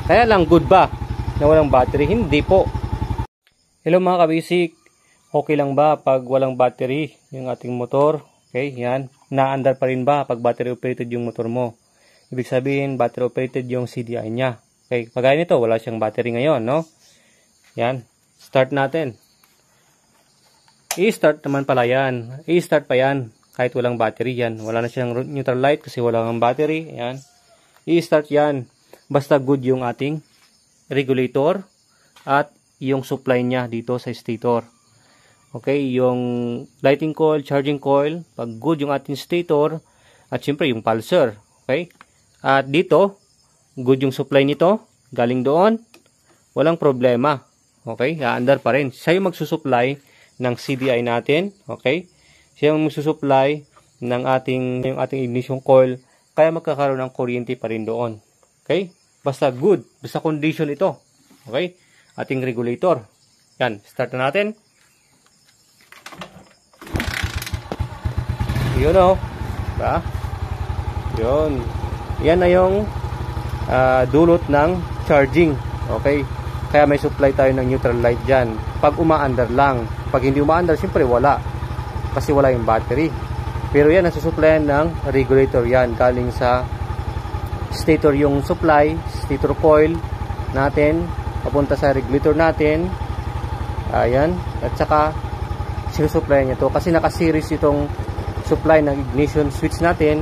Kaya lang, good ba na walang battery? Hindi po. Hello mga kabisik, okay lang ba pag walang battery yung ating motor? Okay, yan. Naandar pa rin ba pag battery operated yung motor mo? Ibig sabihin, battery operated yung CDI niya. Okay, kagaya nito, wala siyang battery ngayon, no? Yan, start natin. I-start naman pala yan. I-start pa yan kahit walang battery yan. Wala na siyang neutral light kasi wala ng battery. Yan. I-start yan. Basta good yung ating regulator at yung supply niya dito sa stator. Okay, yung lighting coil, charging coil, pag good yung ating stator, at syempre yung pulsar. Okay, at dito, good yung supply nito, galing doon, walang problema. Okay, aandar pa rin. Siya yung magsusupply ng CDI natin. Okay, siya yung magsusupply ng yung ating ignition coil, kaya magkakaroon ng kuryente pa rin doon. Okay, basta good, basta condition ito. Okay, ating regulator. Yan, start na natin. Yun o. Diba? Yun. Yan na yung dulot ng charging. Okay, kaya may supply tayo ng neutral light dyan. Pag umaandar lang. Pag hindi umaandar, siyempre wala. Kasi wala yung battery. Pero yan, nasusuplayan ng regulator yan. Galing sa stator yung supply, stator coil natin, papunta sa regulator natin. Ayan, at saka sinusupply niya to kasi naka-series itong supply ng ignition switch natin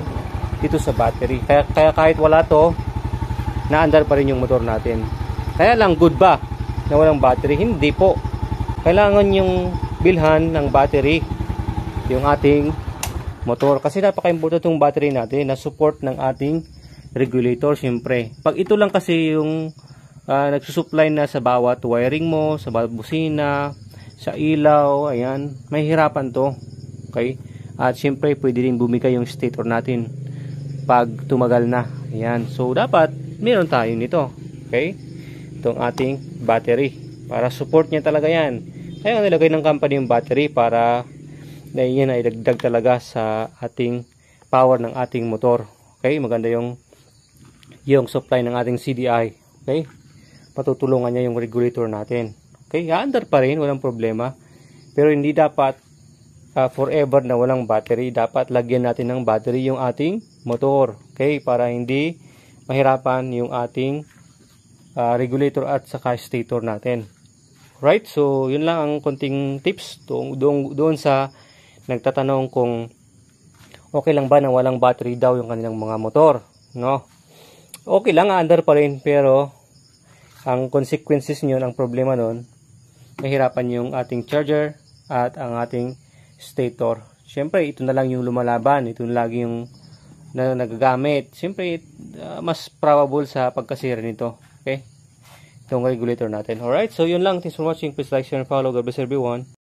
dito sa battery. Kaya kahit wala to, naandar pa rin yung motor natin. Kaya lang, good ba na walang battery? Hindi po. Kailangan yung bilhan ng battery yung ating motor kasi napaka-importante yung battery natin na support ng ating regulator. Siyempre, pag ito lang kasi yung nagsusupply na sa bawat wiring mo, sa bawat busina, sa ilaw, ayan, may hirapan to. Okay, at siyempre pwede rin bumigay yung stator natin pag tumagal na. Ayan, so dapat meron tayo nito. Okay, itong ating battery para support niya talaga yan. Kaya nilagay ng company yung battery para na yan ay dagdag talaga sa ating power ng ating motor. Okay, maganda yung supply ng ating CDI. Okay, patutulungan niya yung regulator natin. Okay, aandar pa rin, walang problema. Pero hindi dapat forever na walang battery. Dapat lagyan natin ng battery yung ating motor. Okay, para hindi mahirapan yung ating regulator at saka stator natin. Right, so yun lang ang konting tips doon sa nagtatanong kung okay lang ba na walang battery daw yung kanilang mga motor. No? Okay lang, aandar pa rin, pero ang consequences nyo, ang problema nun, mahirapan yung ating charger at ang ating stator. Siyempre, ito na lang yung lumalaban, ito na lagi yung nagagamit. Siyempre, mas probable sa pagkasira nito. Okay? Itong regulator natin. Alright, so yun lang. Thanks for watching. Please like, share, and follow. God bless everyone.